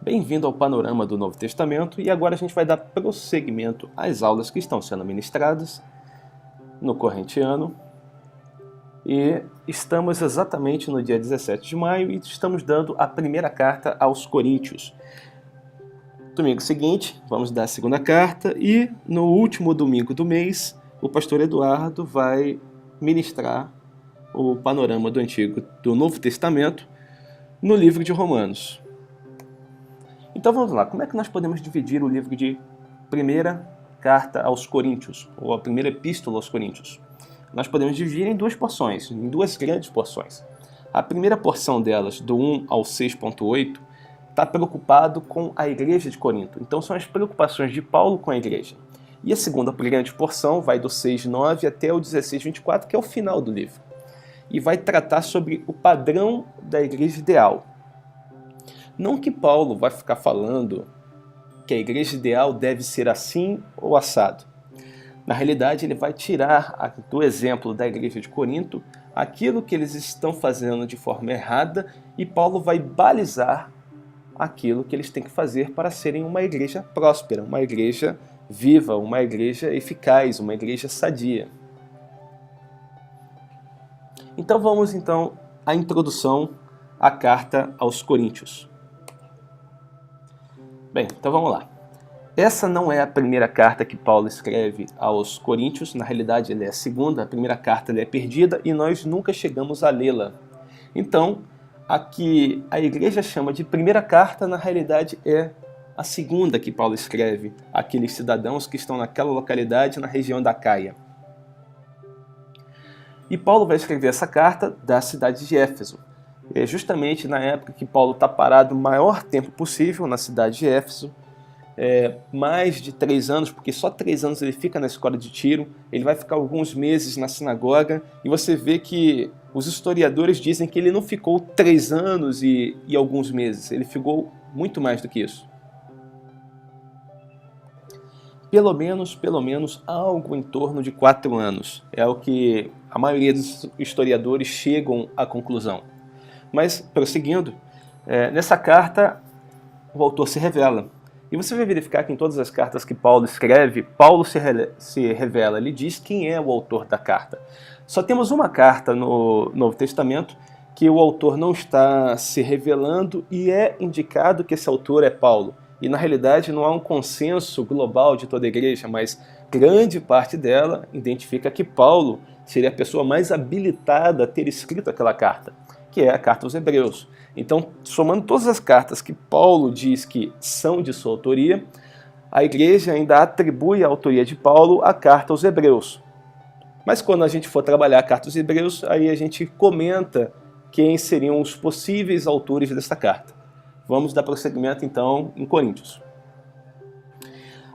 Bem-vindo ao Panorama do Novo Testamento e agora a gente vai dar prosseguimento às aulas que estão sendo ministradas no corrente ano. E estamos exatamente no dia 17 de maio e estamos dando a primeira carta aos Coríntios. Domingo seguinte, vamos dar a segunda carta e no último domingo do mês, o pastor Eduardo vai ministrar o panorama do Novo Testamento no livro de Romanos. Então vamos lá, como é que nós podemos dividir o livro de primeira carta aos Coríntios, ou a primeira epístola aos Coríntios? Nós podemos dividir em duas porções, em duas grandes porções. A primeira porção delas, do 1 ao 6.8, está preocupado com a igreja de Corinto. Então são as preocupações de Paulo com a igreja. E a segunda grande porção vai do 6.9 até o 16.24, que é o final do livro. E vai tratar sobre o padrão da igreja ideal. Não que Paulo vai ficar falando que a igreja ideal deve ser assim ou assado. Na realidade, ele vai tirar do exemplo da igreja de Corinto aquilo que eles estão fazendo de forma errada e Paulo vai balizar aquilo que eles têm que fazer para serem uma igreja próspera, uma igreja viva, uma igreja eficaz, uma igreja sadia. Então vamos à introdução à carta aos Coríntios. Bem, então vamos lá. Essa não é a primeira carta que Paulo escreve aos Coríntios, na realidade ela é a segunda, a primeira carta ela é perdida e nós nunca chegamos a lê-la. Então, a que a igreja chama de primeira carta, na realidade é a segunda que Paulo escreve àqueles cidadãos que estão naquela localidade, na região da Caia. E Paulo vai escrever essa carta da cidade de Éfeso. É justamente na época que Paulo está parado o maior tempo possível na cidade de Éfeso, mais de 3 anos, porque só 3 anos ele fica na escola de Tiro, ele vai ficar alguns meses na sinagoga, e você vê que os historiadores dizem que ele não ficou 3 anos e alguns meses, ele ficou muito mais do que isso. Pelo menos algo em torno de 4 anos, é o que a maioria dos historiadores chegam à conclusão. Mas, prosseguindo, nessa carta o autor se revela. E você vai verificar que em todas as cartas que Paulo escreve, Paulo se revela, ele diz quem é o autor da carta. Só temos uma carta no Novo Testamento que o autor não está se revelando e é indicado que esse autor é Paulo. E na realidade não há um consenso global de toda a igreja, mas grande parte dela identifica que Paulo seria a pessoa mais habilitada a ter escrito aquela carta, que é a carta aos Hebreus. Então, somando todas as cartas que Paulo diz que são de sua autoria, a igreja ainda atribui a autoria de Paulo à carta aos Hebreus. Mas quando a gente for trabalhar a carta aos Hebreus, aí a gente comenta quem seriam os possíveis autores dessa carta. Vamos dar prosseguimento então em Coríntios.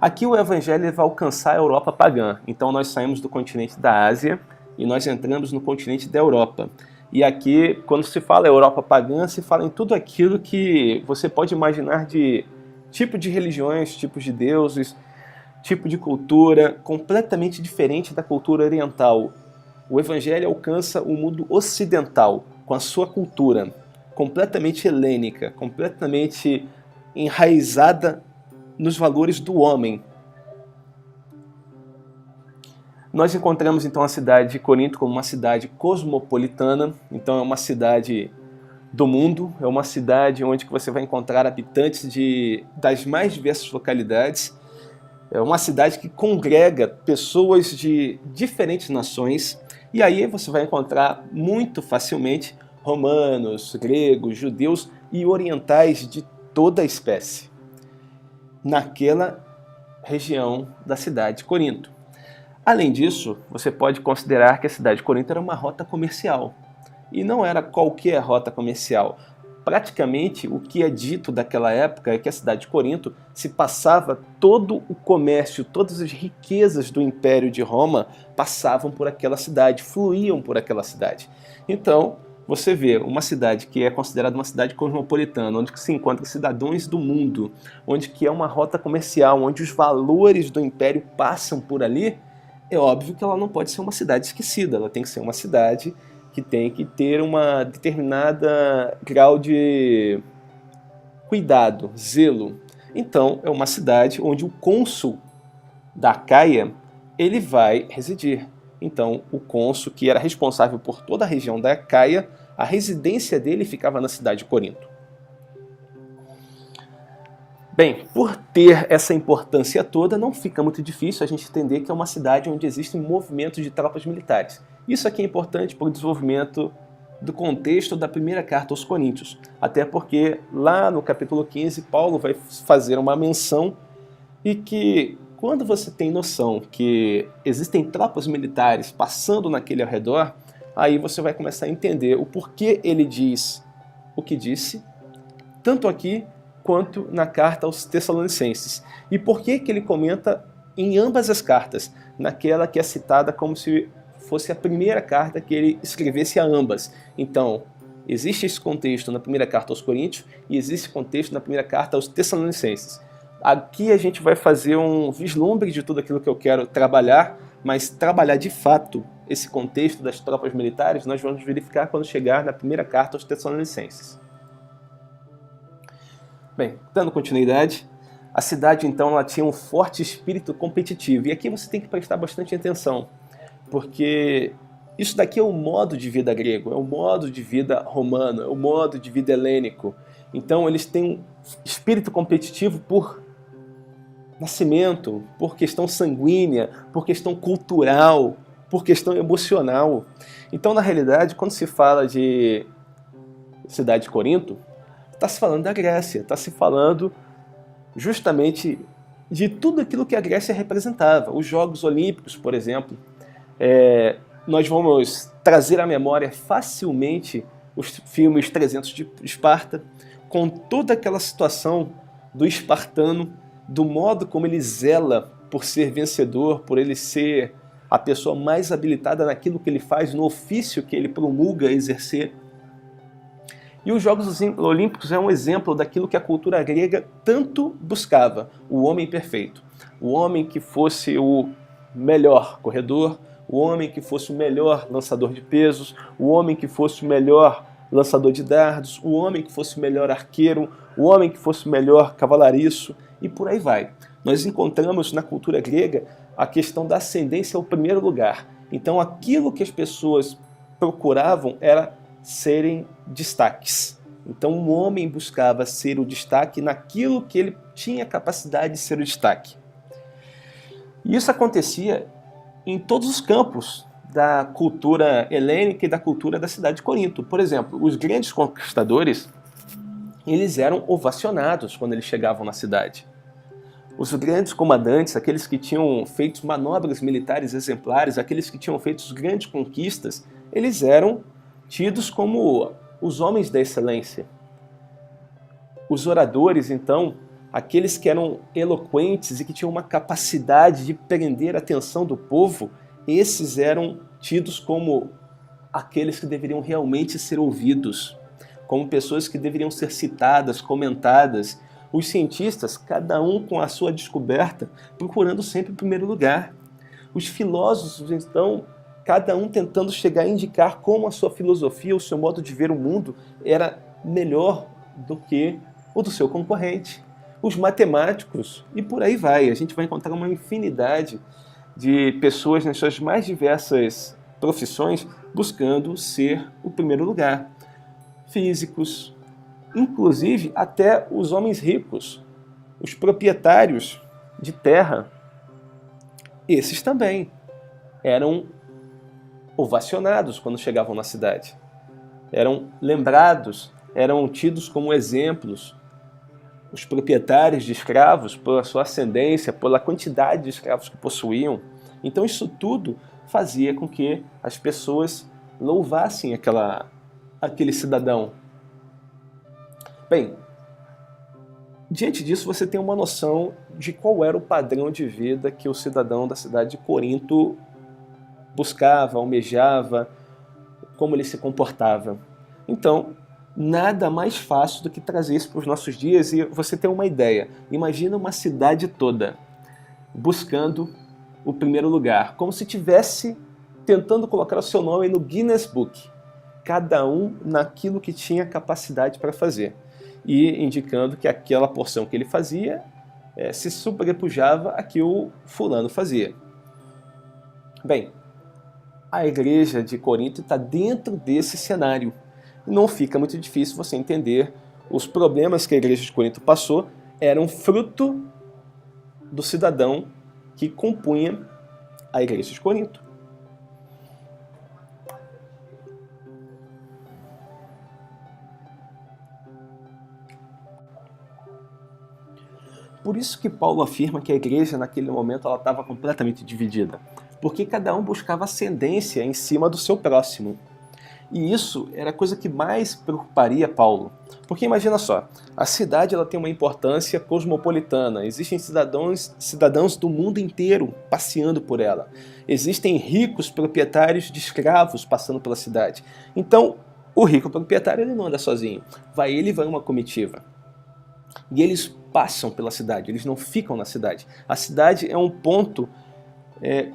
Aqui o evangelho vai alcançar a Europa pagã. Então nós saímos do continente da Ásia e nós entramos no continente da Europa. E aqui, quando se fala Europa pagã, se fala em tudo aquilo que você pode imaginar de tipo de religiões, tipos de deuses, tipo de cultura, completamente diferente da cultura oriental. O Evangelho alcança o mundo ocidental, com a sua cultura, completamente helênica, completamente enraizada nos valores do homem. Nós encontramos então a cidade de Corinto como uma cidade cosmopolitana, então é uma cidade do mundo, é uma cidade onde você vai encontrar habitantes das mais diversas localidades, é uma cidade que congrega pessoas de diferentes nações, e aí você vai encontrar muito facilmente romanos, gregos, judeus e orientais de toda a espécie, naquela região da cidade de Corinto. Além disso, você pode considerar que a cidade de Corinto era uma rota comercial. E não era qualquer rota comercial. Praticamente, o que é dito daquela época é que a cidade de Corinto se passava todo o comércio, todas as riquezas do Império de Roma passavam por aquela cidade, fluíam por aquela cidade. Então, você vê uma cidade que é considerada uma cidade cosmopolitana, onde se encontram cidadãos do mundo, onde que é uma rota comercial, onde os valores do Império passam por ali, é óbvio que ela não pode ser uma cidade esquecida, ela tem que ser uma cidade que tem que ter uma determinada grau de cuidado, zelo. Então, é uma cidade onde o cônsul da Acaia, ele vai residir. Então, o cônsul que era responsável por toda a região da Acaia, a residência dele ficava na cidade de Corinto. Bem, por ter essa importância toda, não fica muito difícil a gente entender que é uma cidade onde existem movimentos de tropas militares. Isso aqui é importante para o desenvolvimento do contexto da primeira carta aos Coríntios, até porque lá no capítulo 15, Paulo vai fazer uma menção e que quando você tem noção que existem tropas militares passando naquele ao redor, aí você vai começar a entender o porquê ele diz o que disse, tanto aqui quanto na carta aos Tessalonicenses. E por que ele comenta em ambas as cartas, naquela que é citada como se fosse a primeira carta que ele escrevesse a ambas. Então, existe esse contexto na primeira carta aos Coríntios e existe contexto na primeira carta aos Tessalonicenses. Aqui a gente vai fazer um vislumbre de tudo aquilo que eu quero trabalhar, mas trabalhar de fato esse contexto das tropas militares nós vamos verificar quando chegar na primeira carta aos Tessalonicenses. Bem, dando continuidade, a cidade então ela tinha um forte espírito competitivo. E aqui você tem que prestar bastante atenção, porque isso daqui é o modo de vida grego, é o modo de vida romano, é o modo de vida helênico. Então eles têm um espírito competitivo por nascimento, por questão sanguínea, por questão cultural, por questão emocional. Então, na realidade, quando se fala de cidade de Corinto, está se falando da Grécia, está se falando justamente de tudo aquilo que a Grécia representava. Os Jogos Olímpicos, por exemplo, nós vamos trazer à memória facilmente os filmes 300 de Esparta, com toda aquela situação do espartano, do modo como ele zela por ser vencedor, por ele ser a pessoa mais habilitada naquilo que ele faz, no ofício que ele promulga exercer. E os Jogos Olímpicos é um exemplo daquilo que a cultura grega tanto buscava, o homem perfeito. O homem que fosse o melhor corredor, o homem que fosse o melhor lançador de pesos, o homem que fosse o melhor lançador de dardos, o homem que fosse o melhor arqueiro, o homem que fosse o melhor cavalariço, e por aí vai. Nós encontramos na cultura grega a questão da ascendência ao primeiro lugar. Então aquilo que as pessoas procuravam era serem destaques. Então um homem buscava ser o destaque naquilo que ele tinha capacidade de ser o destaque. E isso acontecia em todos os campos da cultura helênica e da cultura da cidade de Corinto. Por exemplo, os grandes conquistadores, eles eram ovacionados quando eles chegavam na cidade. Os grandes comandantes, aqueles que tinham feito manobras militares exemplares, aqueles que tinham feito grandes conquistas, eles eram tidos como os homens da excelência. Os oradores, então, aqueles que eram eloquentes e que tinham uma capacidade de prender a atenção do povo, esses eram tidos como aqueles que deveriam realmente ser ouvidos, como pessoas que deveriam ser citadas, comentadas. Os cientistas, cada um com a sua descoberta, procurando sempre o primeiro lugar. Os filósofos, então, cada um tentando chegar a indicar como a sua filosofia, o seu modo de ver o mundo era melhor do que o do seu concorrente. Os matemáticos, e por aí vai. A gente vai encontrar uma infinidade de pessoas nas suas mais diversas profissões buscando ser o primeiro lugar. Físicos, inclusive até os homens ricos, os proprietários de terra, esses também eram ovacionados quando chegavam na cidade. Eram lembrados, eram tidos como exemplos. Os proprietários de escravos, pela sua ascendência, pela quantidade de escravos que possuíam. Então isso tudo fazia com que as pessoas louvassem aquele cidadão. Bem, diante disso você tem uma noção de qual era o padrão de vida que o cidadão da cidade de Corinto buscava, almejava, como ele se comportava. Então, nada mais fácil do que trazer isso para os nossos dias e você ter uma ideia. Imagina uma cidade toda buscando o primeiro lugar, como se estivesse tentando colocar o seu nome no Guinness Book, cada um naquilo que tinha capacidade para fazer. e indicando que aquela porção que ele fazia se sobrepujava a que o fulano fazia. Bem, a igreja de Corinto está dentro desse cenário. Não fica muito difícil você entender os problemas que a igreja de Corinto passou eram fruto do cidadão que compunha a igreja de Corinto. Por isso que Paulo afirma que a igreja naquele momento ela estava completamente dividida, porque cada um buscava ascendência em cima do seu próximo. E isso era a coisa que mais preocuparia Paulo. Porque imagina só, a cidade ela tem uma importância cosmopolitana, existem cidadãos do mundo inteiro passeando por ela. Existem ricos proprietários de escravos passando pela cidade. Então, o rico proprietário ele não anda sozinho, vai ele e vai uma comitiva. E eles passam pela cidade, eles não ficam na cidade. A cidade é um ponto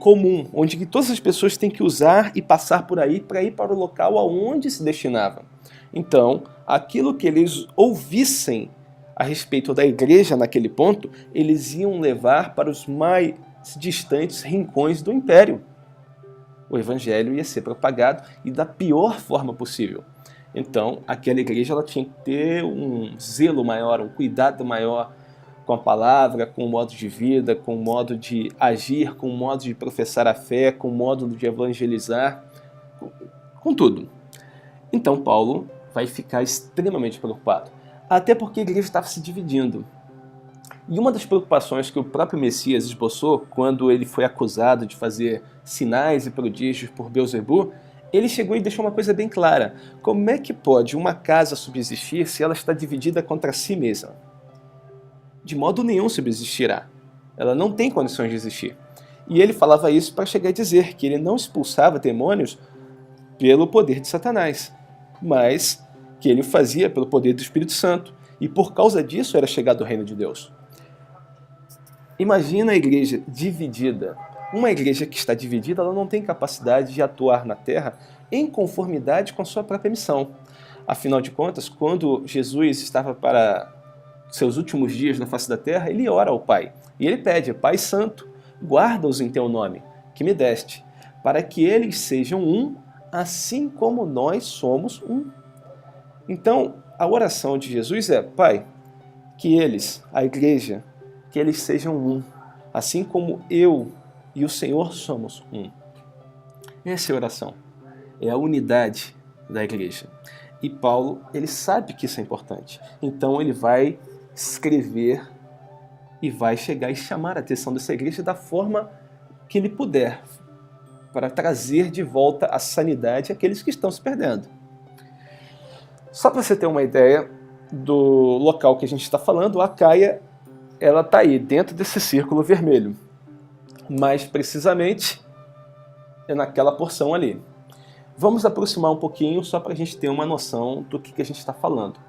comum, onde que todas as pessoas têm que usar e passar por aí para ir para o local aonde se destinava. Então, aquilo que eles ouvissem a respeito da igreja naquele ponto, eles iam levar para os mais distantes rincões do império. O evangelho ia ser propagado e da pior forma possível. Então, aquela igreja ela tinha que ter um zelo maior, um cuidado maior com a palavra, com o modo de vida, com o modo de agir, com o modo de professar a fé, com o modo de evangelizar, com tudo. Então Paulo vai ficar extremamente preocupado, até porque a igreja estava se dividindo. E uma das preocupações que o próprio Messias esboçou quando ele foi acusado de fazer sinais e prodígios por Beelzebu, ele chegou e deixou uma coisa bem clara: como é que pode uma casa subsistir se ela está dividida contra si mesma? De modo nenhum subsistirá. Ela não tem condições de existir. E ele falava isso para chegar a dizer que ele não expulsava demônios pelo poder de Satanás, mas que ele fazia pelo poder do Espírito Santo. E por causa disso era chegado o reino de Deus. Imagina a igreja dividida. Uma igreja que está dividida, ela não tem capacidade de atuar na terra em conformidade com a sua própria missão. Afinal de contas, quando Jesus estava para seus últimos dias na face da terra, ele ora ao Pai. E ele pede: Pai Santo, guarda-os em teu nome, que me deste, para que eles sejam um, assim como nós somos um. Então, a oração de Jesus é: Pai, que eles, a igreja, que eles sejam um, assim como eu e o Senhor somos um. Essa é a oração. É a unidade da igreja. E Paulo, ele sabe que isso é importante. Então ele vai escrever e vai chegar e chamar a atenção dessa igreja da forma que ele puder, para trazer de volta a sanidade àqueles que estão se perdendo. Só para você ter uma ideia do local que a gente está falando, a Acaia, ela está aí, dentro desse círculo vermelho. Mais precisamente, é naquela porção ali. Vamos aproximar um pouquinho só para a gente ter uma noção do que a gente está falando.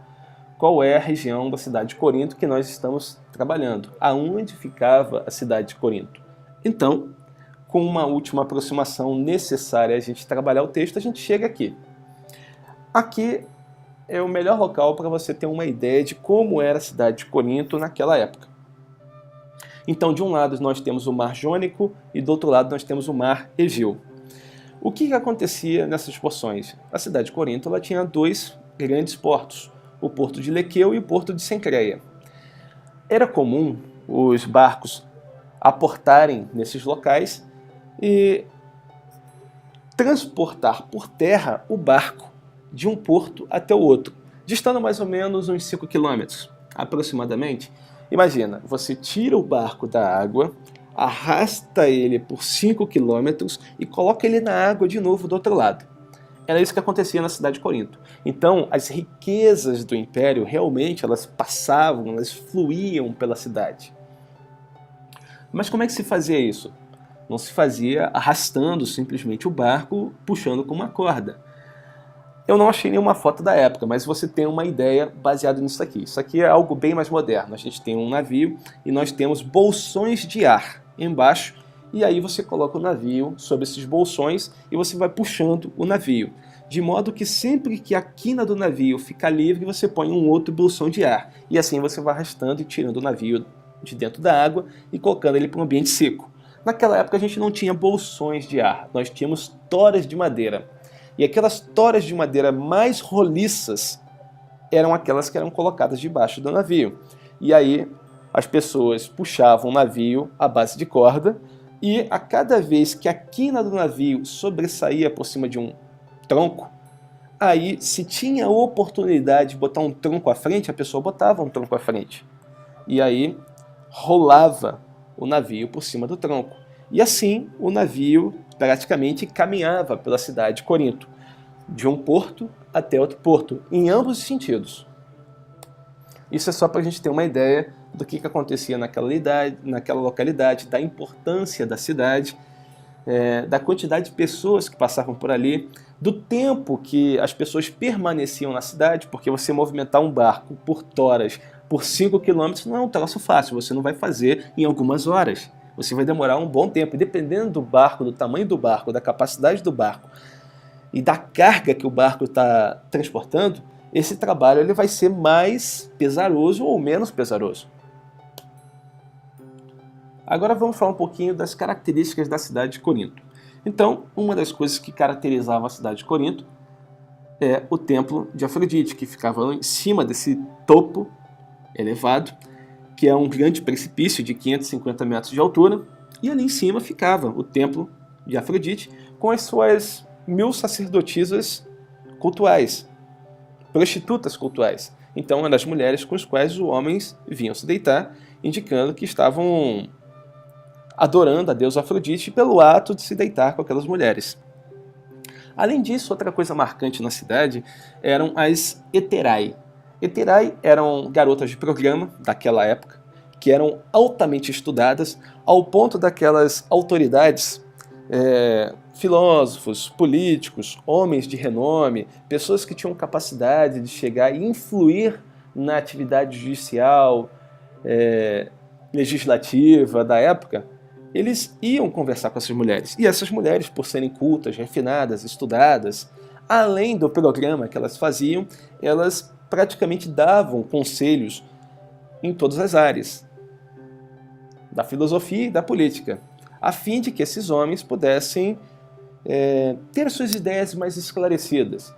Qual é a região da cidade de Corinto que nós estamos trabalhando? Aonde ficava a cidade de Corinto? Então, com uma última aproximação necessária a gente trabalhar o texto, a gente chega aqui. Aqui é o melhor local para você ter uma ideia de como era a cidade de Corinto naquela época. Então, de um lado nós temos o Mar Jônico e do outro lado nós temos o Mar Egeu. O que acontecia nessas porções? A cidade de Corinto ela tinha dois grandes portos, o porto de Lequeu e o porto de Cencreia. Era comum os barcos aportarem nesses locais e transportar por terra o barco de um porto até o outro, distando mais ou menos uns 5 quilômetros, aproximadamente. Imagina, você tira o barco da água, arrasta ele por 5 quilômetros e coloca ele na água de novo do outro lado. Era isso que acontecia na cidade de Corinto. Então, as riquezas do império realmente elas passavam, elas fluíam pela cidade. Mas como é que se fazia isso? Não se fazia arrastando simplesmente o barco, puxando com uma corda. Eu não achei nenhuma foto da época, mas você tem uma ideia baseada nisso aqui. Isso aqui é algo bem mais moderno. A gente tem um navio e nós temos bolsões de ar embaixo, e aí você coloca o navio sobre esses bolsões e você vai puxando o navio. de modo que sempre que a quina do navio ficar livre, você põe um outro bolsão de ar. E assim você vai arrastando e tirando o navio de dentro da água e colocando ele para um ambiente seco. Naquela época a gente não tinha bolsões de ar, nós tínhamos toras de madeira. E aquelas toras de madeira mais roliças eram aquelas que eram colocadas debaixo do navio. E aí as pessoas puxavam o navio à base de corda e a cada vez que a quina do navio sobressaía por cima de um tronco, aí se tinha a oportunidade de botar um tronco à frente, a pessoa botava um tronco à frente. E aí rolava o navio por cima do tronco. E assim o navio praticamente caminhava pela cidade de Corinto, de um porto até outro porto, em ambos os sentidos. Isso é só para a gente ter uma ideia do que acontecia naquela localidade, da importância da cidade, da quantidade de pessoas que passavam por ali, do tempo que as pessoas permaneciam na cidade, porque você movimentar um barco por toras por 5 quilômetros não é um troço fácil, você não vai fazer em algumas horas. Você vai demorar um bom tempo, e dependendo do barco, do tamanho do barco, da capacidade do barco e da carga que o barco está transportando, esse trabalho ele vai ser mais pesaroso ou menos pesaroso. Agora vamos falar um pouquinho das características da cidade de Corinto. Então, uma das coisas que caracterizava a cidade de Corinto é o templo de Afrodite, que ficava em cima desse topo elevado, que é um grande precipício de 550 metros de altura, e ali em cima ficava o templo de Afrodite com as suas 1000 sacerdotisas cultuais, prostitutas cultuais. Então, eram as mulheres com as quais os homens vinham se deitar, indicando que estavam adorando a deusa Afrodite pelo ato de se deitar com aquelas mulheres. Além disso, outra coisa marcante na cidade eram as heterai. Heterai eram garotas de programa daquela época, que eram altamente estudadas, ao ponto daquelas autoridades, filósofos, políticos, homens de renome, pessoas que tinham capacidade de chegar e influir na atividade judicial, legislativa da época, eles iam conversar com essas mulheres. E essas mulheres, por serem cultas, refinadas, estudadas, além do programa que elas faziam, elas praticamente davam conselhos em todas as áreas, da filosofia e da política, a fim de que esses homens pudessem ter suas ideias mais esclarecidas.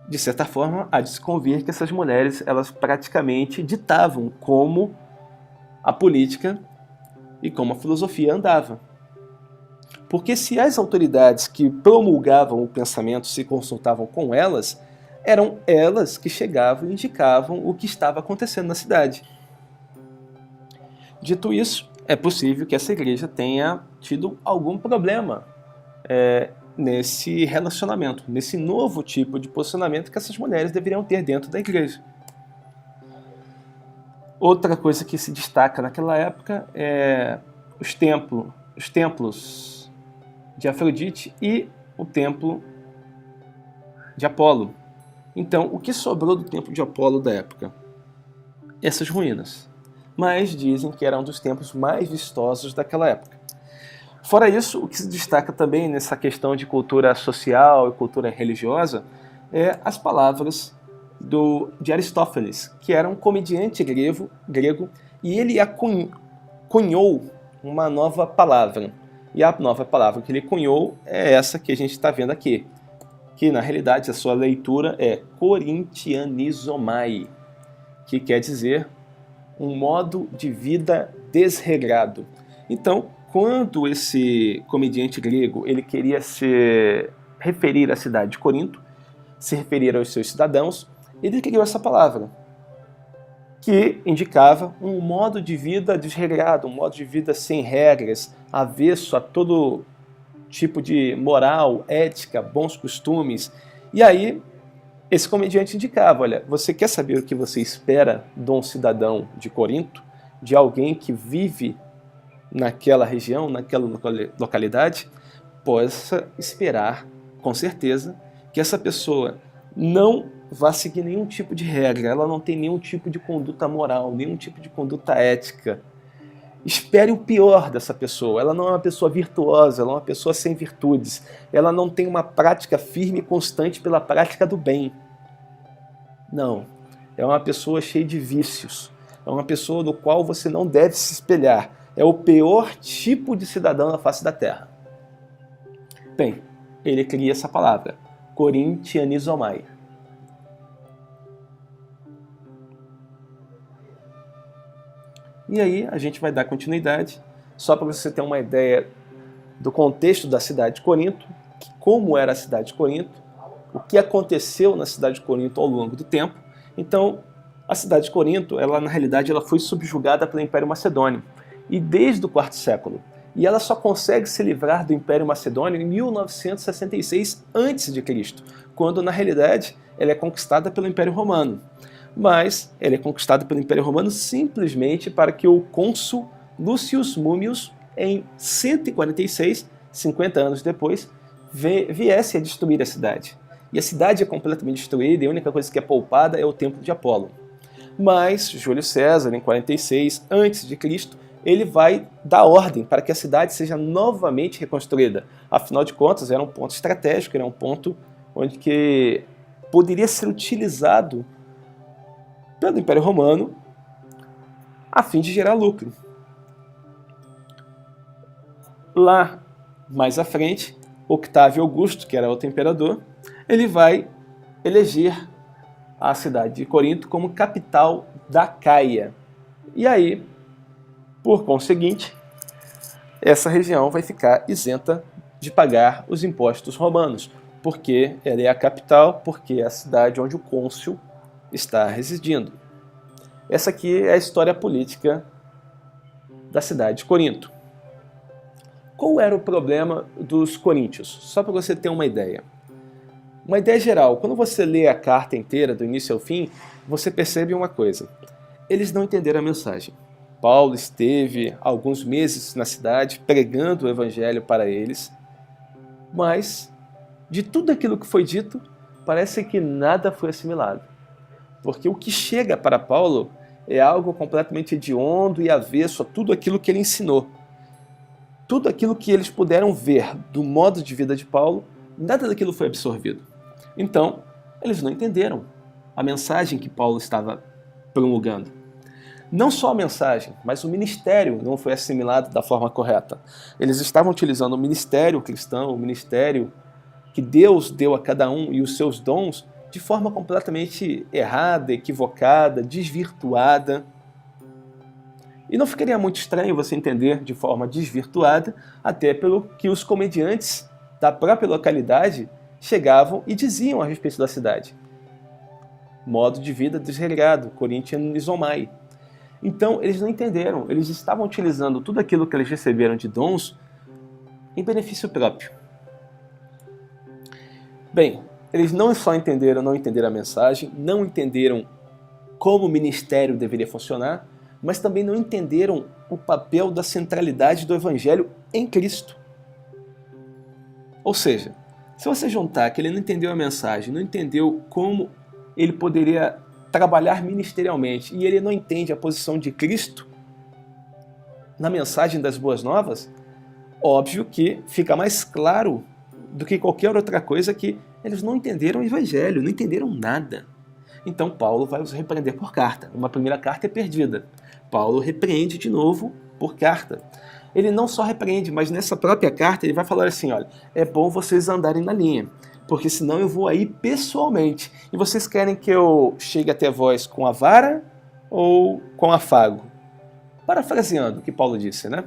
De certa forma, há de se convir que essas mulheres elas praticamente ditavam como a política e como a filosofia andava. Porque se as autoridades que promulgavam o pensamento se consultavam com elas, eram elas que chegavam e indicavam o que estava acontecendo na cidade. Dito isso, é possível que essa igreja tenha tido algum problema nesse relacionamento, nesse novo tipo de posicionamento que essas mulheres deveriam ter dentro da igreja. Outra coisa que se destaca naquela época é os templos de Afrodite e o templo de Apolo. Então, o que sobrou do templo de Apolo da época? Essas ruínas. Mas dizem que era um dos templos mais vistosos daquela época. Fora isso, o que se destaca também nessa questão de cultura social e cultura religiosa é as palavras de Aristófanes, que era um comediante grego, e ele cunhou uma nova palavra. E a nova palavra que ele cunhou é essa que a gente está vendo aqui, que na realidade a sua leitura é corintianizomai, que quer dizer um modo de vida desregrado. Então, quando esse comediante grego ele queria se referir à cidade de Corinto, se referir aos seus cidadãos, ele criou essa palavra, que indicava um modo de vida desregrado, um modo de vida sem regras, avesso a todo tipo de moral, ética, bons costumes. E aí, esse comediante indicava, olha, você quer saber o que você espera de um cidadão de Corinto, de alguém que vive naquela região, naquela localidade? Possa esperar, com certeza, que essa pessoa não vai seguir nenhum tipo de regra, ela não tem nenhum tipo de conduta moral, nenhum tipo de conduta ética. Espere o pior dessa pessoa. Ela não é uma pessoa virtuosa, ela é uma pessoa sem virtudes. Ela não tem uma prática firme e constante pela prática do bem. Não. É uma pessoa cheia de vícios. É uma pessoa no qual você não deve se espelhar. É o pior tipo de cidadão na face da terra. Bem, ele cria essa palavra, corintianizomai. E aí a gente vai dar continuidade, só para você ter uma ideia do contexto da cidade de Corinto, como era a cidade de Corinto, o que aconteceu na cidade de Corinto ao longo do tempo. Então, a cidade de Corinto, na realidade, ela foi subjugada pelo Império Macedônio, e desde o quarto século. E ela só consegue se livrar do Império Macedônio em 1966 a.C., quando, na realidade, ela é conquistada pelo Império Romano. Mas ela é conquistada pelo Império Romano simplesmente para que o cônsul Lucius Mummius, em 146, 50 anos depois, viesse a destruir a cidade. E a cidade é completamente destruída e a única coisa que é poupada é o templo de Apolo. Mas Júlio César, em 46 a.C., ele vai dar ordem para que a cidade seja novamente reconstruída. Afinal de contas, era um ponto estratégico, era um ponto onde que poderia ser utilizado pelo Império Romano a fim de gerar lucro. Lá, mais à frente, Octávio Augusto, que era outro imperador, ele vai eleger a cidade de Corinto como capital da Caia. E aí, por conseguinte, essa região vai ficar isenta de pagar os impostos romanos, porque ela é a capital, porque é a cidade onde o cônsul está residindo. Essa aqui é a história política da cidade de Corinto. Qual era o problema dos coríntios? Só para você ter uma ideia. Uma ideia geral, quando você lê a carta inteira, do início ao fim, você percebe uma coisa. Eles não entenderam a mensagem. Paulo esteve alguns meses na cidade pregando o evangelho para eles, mas de tudo aquilo que foi dito, parece que nada foi assimilado. Porque o que chega para Paulo é algo completamente hediondo e avesso a tudo aquilo que ele ensinou. Tudo aquilo que eles puderam ver do modo de vida de Paulo, nada daquilo foi absorvido. Então, eles não entenderam a mensagem que Paulo estava promulgando. Não só a mensagem, mas o ministério não foi assimilado da forma correta. Eles estavam utilizando o ministério cristão, o ministério que Deus deu a cada um e os seus dons de forma completamente errada, equivocada, desvirtuada. E não ficaria muito estranho você entender de forma desvirtuada, até pelo que os comediantes da própria localidade chegavam e diziam a respeito da cidade. Modo de vida desregrado, corintianizomai. Então, eles não entenderam, eles estavam utilizando tudo aquilo que eles receberam de dons em benefício próprio. Bem, eles não só não entenderam a mensagem, não entenderam como o ministério deveria funcionar, mas também não entenderam o papel da centralidade do Evangelho em Cristo. Ou seja, se você juntar que ele não entendeu a mensagem, não entendeu como ele poderia trabalhar ministerialmente, e ele não entende a posição de Cristo na mensagem das Boas Novas, óbvio que fica mais claro do que qualquer outra coisa que eles não entenderam o Evangelho, não entenderam nada. Então Paulo vai os repreender por carta. Uma primeira carta é perdida. Paulo repreende de novo por carta. Ele não só repreende, mas nessa própria carta ele vai falar assim, olha, é bom vocês andarem na linha, porque senão eu vou aí pessoalmente. E vocês querem que eu chegue até vós com a vara ou com afago? Parafraseando o que Paulo disse, né?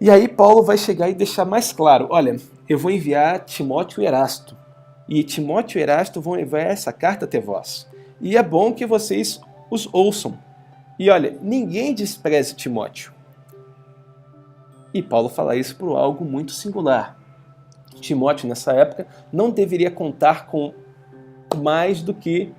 E aí Paulo vai chegar e deixar mais claro, olha, eu vou enviar Timóteo e Erasto. E Timóteo e Erasto vão enviar essa carta até vós. E é bom que vocês os ouçam. E olha, ninguém despreze Timóteo. E Paulo fala isso por algo muito singular. Timóteo, nessa época, não deveria contar com mais do que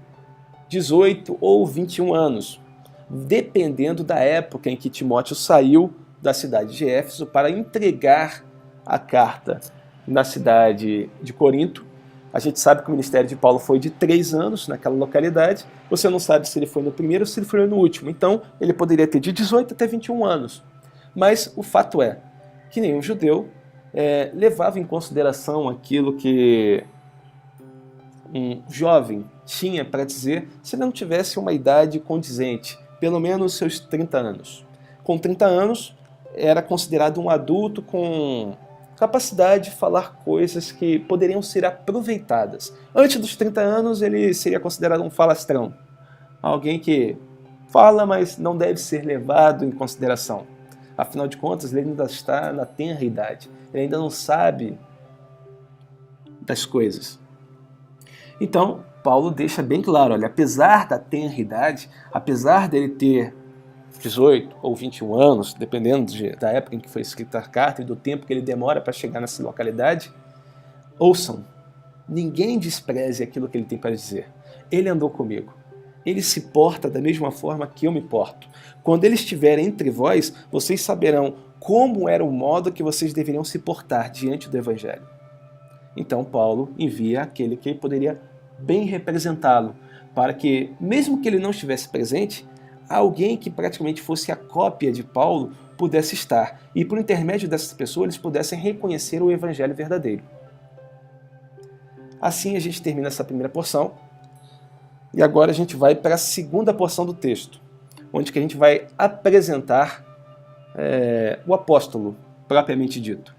18 ou 21 anos, dependendo da época em que Timóteo saiu da cidade de Éfeso para entregar a carta na cidade de Corinto A gente sabe que o ministério de Paulo foi de 3 anos naquela localidade. Você não sabe se ele foi no primeiro ou se ele foi no último. Então, ele poderia ter de 18 até 21 anos. Mas o fato é que nenhum judeu levava em consideração aquilo que um jovem tinha para dizer se ele não tivesse uma idade condizente, pelo menos seus 30 anos. Com 30 anos, era considerado um adulto com capacidade de falar coisas que poderiam ser aproveitadas. Antes dos 30 anos, ele seria considerado um falastrão. Alguém que fala, mas não deve ser levado em consideração. Afinal de contas, ele ainda está na tenra idade. Ele ainda não sabe das coisas. Então, Paulo deixa bem claro, olha, apesar da tenra idade, apesar dele ter 18 ou 21 anos, dependendo da época em que foi escrita a carta e do tempo que ele demora para chegar nessa localidade, ouçam, ninguém despreze aquilo que ele tem para dizer. Ele andou comigo. Ele se porta da mesma forma que eu me porto. Quando ele estiver entre vós, vocês saberão como era o modo que vocês deveriam se portar diante do Evangelho. Então Paulo envia aquele que poderia bem representá-lo, para que, mesmo que ele não estivesse presente, alguém que praticamente fosse a cópia de Paulo pudesse estar, e por intermédio dessas pessoas eles pudessem reconhecer o Evangelho verdadeiro. Assim a gente termina essa primeira porção, e agora a gente vai para a segunda porção do texto, onde que a gente vai apresentar o apóstolo propriamente dito.